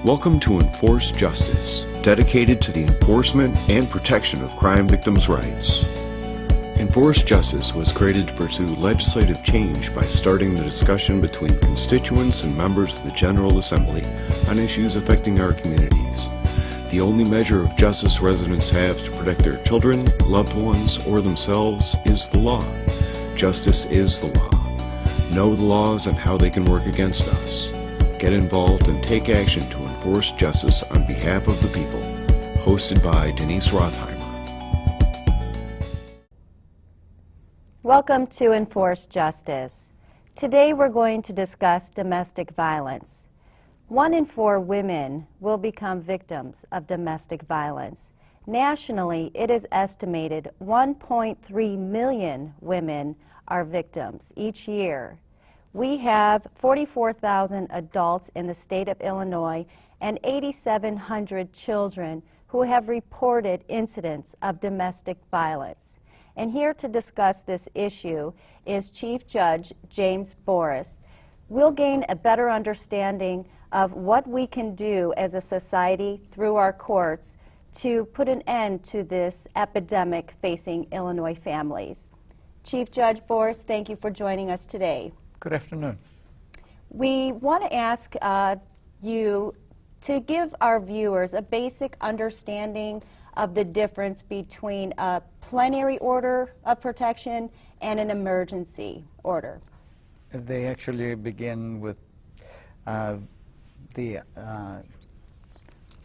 Welcome to Enforce Justice, dedicated to the enforcement and protection of crime victims' rights. Enforce Justice was created to pursue legislative change by starting the discussion between constituents and members of the General Assembly on issues affecting our communities. The only measure of justice residents have to protect their children, loved ones, or themselves is the law. Justice is the law. Know the laws and how they can work against us. Get involved and take action to enforce justice on behalf of the people. Hosted by Denise Rothheimer. Welcome to Enforce Justice. Today we're going to discuss domestic violence. 1 in 4 women will become victims of domestic violence. Nationally, it is estimated 1.3 million women are victims each year. We have 44,000 adults in the state of Illinois and 8,700 children who have reported incidents of domestic violence. And here to discuss this issue is Chief Judge James Booras. We'll gain a better understanding of what we can do as a society through our courts to put an end to this epidemic facing Illinois families. Chief Judge Booras, thank you for joining us today. Good afternoon. We want to ask you to give our viewers a basic understanding of the difference between a plenary order of protection and an emergency order. They actually begin with the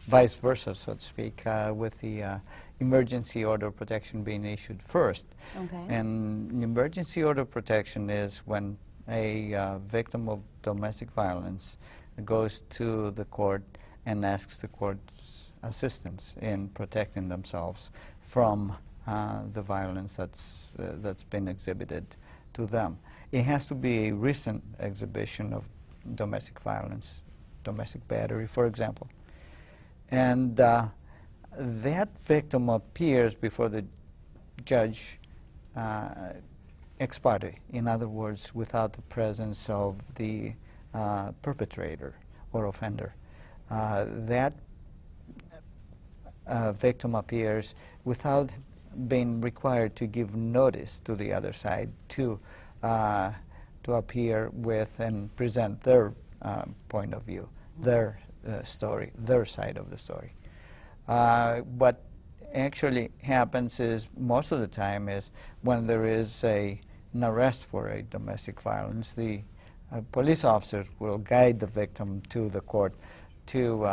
vice versa, so to speak, with the emergency order of protection being issued first. Okay. And an emergency order of protection is when a victim of domestic violence goes to the court and asks the court's assistance in protecting themselves from the violence that's been exhibited to them. It has to be a recent exhibition of domestic violence, domestic battery, for example. And that victim appears before the judge ex parte, in other words, without the presence of the perpetrator or offender. That victim appears without being required to give notice to the other side to appear with and present their point of view, their story, their side of the story. What actually happens is, most of the time, is when there is an arrest for a domestic violence, the police officers will guide the victim to the court to,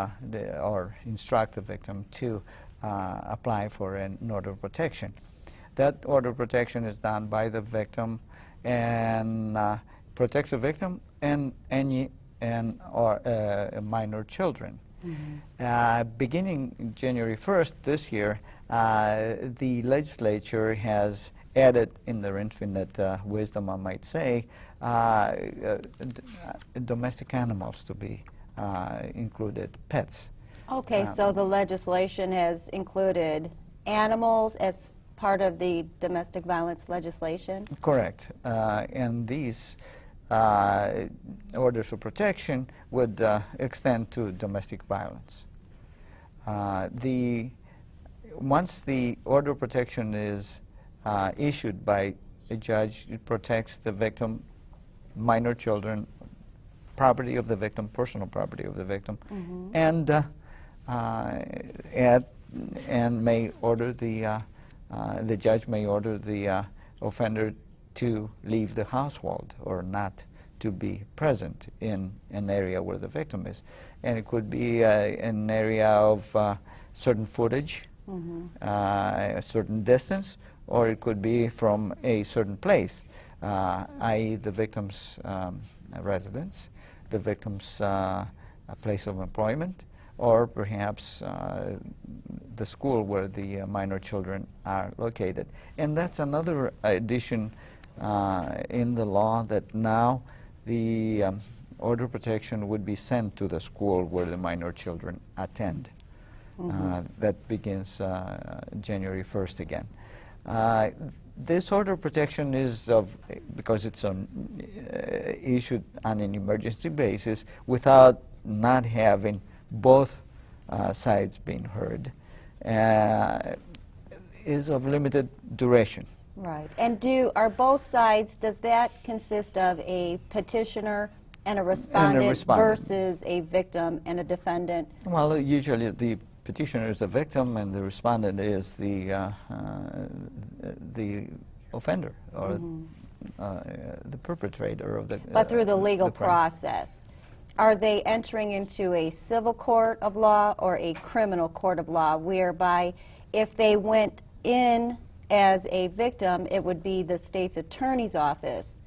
or instruct the victim to apply for an order of protection. That order of protection is done by the victim and protects the victim and minor children. Mm-hmm. Beginning January 1st this year, the legislature has added, in their infinite wisdom, I might say, domestic animals to be included, pets. Okay, so the legislation has included animals as part of the domestic violence legislation? Correct. And these orders of protection would extend to domestic violence. Once the order of protection is issued by a judge, it protects the victim, minor children, property of the victim, personal property of the victim, mm-hmm. And may order the judge may order the offender to leave the household or not to be present in an area where the victim is. And it could be an area of certain footage, mm-hmm. A certain distance, or it could be from a certain place, i.e. the victim's residence, the victim's place of employment, or perhaps the school where the minor children are located. And that's another addition in the law, that now the order of protection would be sent to the school where the minor children attend. Mm-hmm. That begins January 1st again. This order of protection is because it's issued on an emergency basis without not having both sides being heard, is of limited duration. Right. And are both sides, does that consist of a petitioner and a respondent, versus a victim and a defendant? Well, usually the petitioner is the victim and the respondent is the offender or the perpetrator of the But through the legal crime. process, are they entering into a civil court of law or a criminal court of law, whereby if they went in as a victim, it would be the state's attorney's office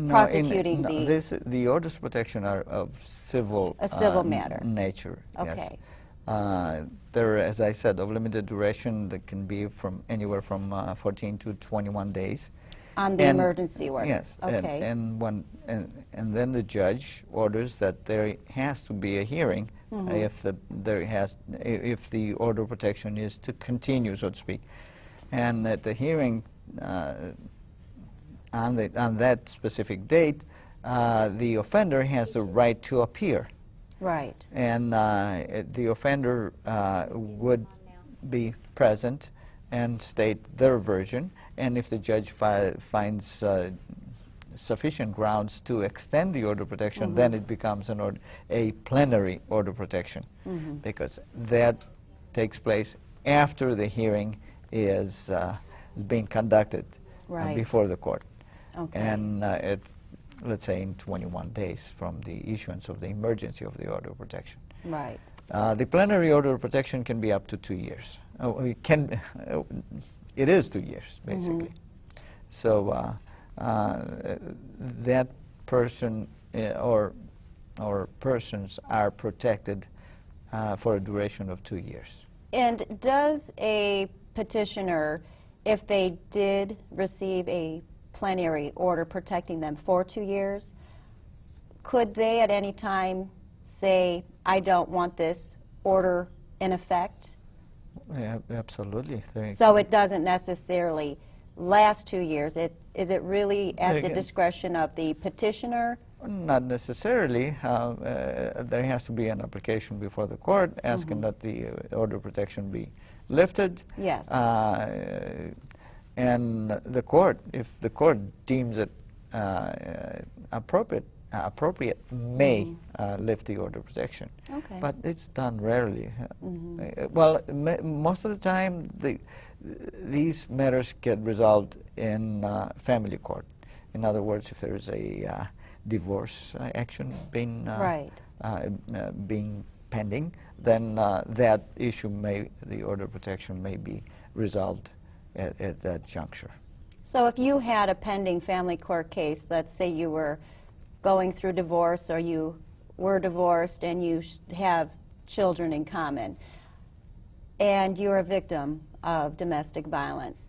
prosecuting the orders of protection are of civil, a civil matter nature. Okay. Yes. They're, as I said, of limited duration. That can be from anywhere from 14 to 21 days. On the emergency order. Yes. Okay. And then the judge orders that there has to be a hearing if the order of protection is to continue, so to speak. And at the hearing on that specific date, the offender has the right to appear. Right. And the offender would be present and state their version. And if the judge finds sufficient grounds to extend the order of protection, then it becomes a plenary order of protection, because that takes place after the hearing is being conducted before the court. Okay. And let's say in 21 days from the issuance of the emergency of the order of protection. Right. The plenary order of protection can be up to 2 years. It is 2 years, basically. So that person or persons are protected for a duration of 2 years. And does a petitioner, if they did receive a plenary order protecting them for 2 years, could they at any time say, I don't want this order in effect? Yeah, absolutely. So it doesn't necessarily last 2 years. Is it really at the discretion of the petitioner? Not necessarily. There has to be an application before the court asking that the order of protection be lifted. Yes. And the court, if the court deems it appropriate, may lift the order of protection. Okay. But it's done rarely. Well, most of the time, these matters get resolved in family court. In other words, if there is a divorce action being being pending, then that issue the order of protection may be resolved at that juncture. So if you had a pending family court case, let's say you were going through divorce or you were divorced and you have children in common, and you're a victim of domestic violence,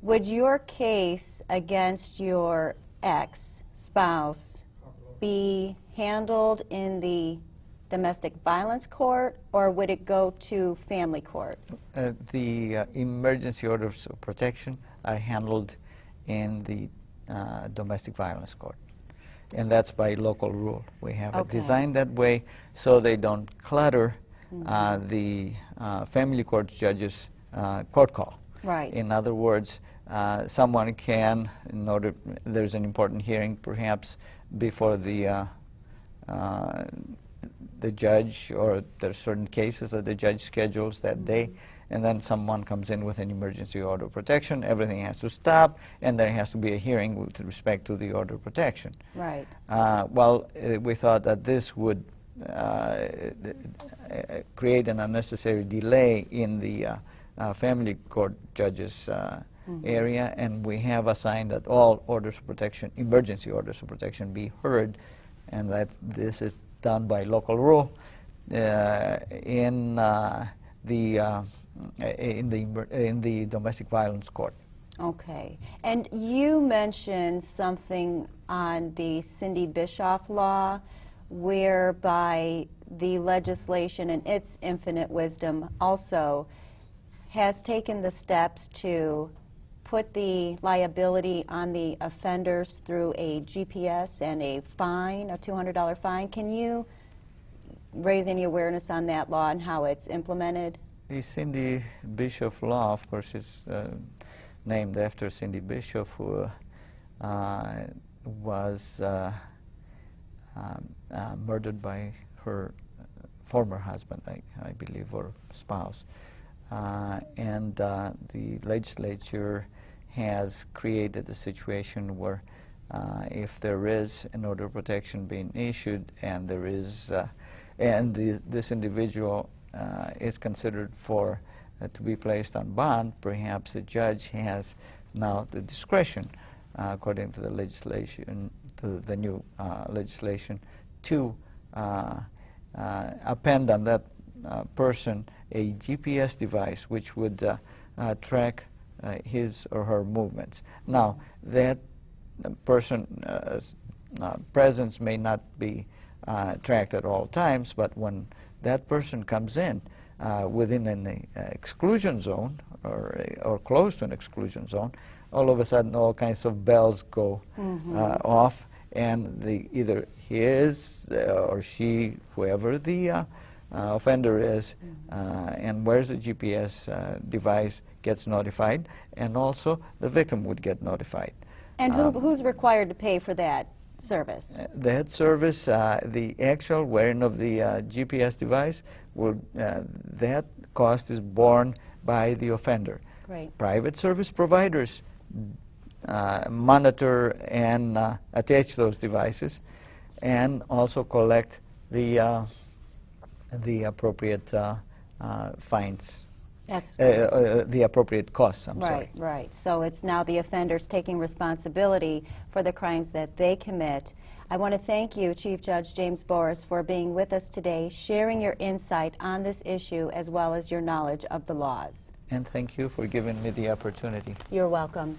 would your case against your ex-spouse be handled in the domestic violence court, or would it go to family court? The emergency orders of protection are handled in the domestic violence court, and that's by local rule. We have it designed that way so they don't clutter the family court judge's court call. Right. In other words, someone can, there's an important hearing perhaps before the judge, or there are certain cases that the judge schedules that day, and then someone comes in with an emergency order of protection. Everything has to stop, and there has to be a hearing with respect to the order of protection. Right. Well, we thought that this would create an unnecessary delay in the family court judge's area, and we have assigned that all orders of protection, emergency orders of protection, be heard, and that this is done by local rule in the domestic violence court. Okay. And you mentioned something on the Cindy Bischoff law, whereby the legislation in its infinite wisdom also has taken the steps to put the liability on the offenders through a GPS and a fine, a $200 fine. Can you raise any awareness on that law and how it's implemented? The Cindy Bishop law, of course, is named after Cindy Bishop, who was murdered by her former husband, I believe, or spouse. And the legislature has created a situation where if there is an order of protection being issued and there is, this individual is considered for to be placed on bond, perhaps the judge has now the discretion, according to the legislation, to the new legislation, to append on that person a GPS device which would track his or her movements. Now, that person's presence may not be tracked at all times, but when that person comes in within an exclusion zone or close to an exclusion zone, all of a sudden all kinds of bells go off, and either his or she, whoever the offender is, and where's the GPS device gets notified, and also the victim would get notified. And who's required to pay for that service? That service, the actual wearing of the GPS device, that cost is borne by the offender. Great. Private service providers monitor and attach those devices, and also collect the appropriate fines. That's the appropriate costs, I'm sorry. Right. So it's now the offenders taking responsibility for the crimes that they commit. I want to thank you, Chief Judge James Booras, for being with us today, sharing your insight on this issue as well as your knowledge of the laws. And thank you for giving me the opportunity. You're welcome.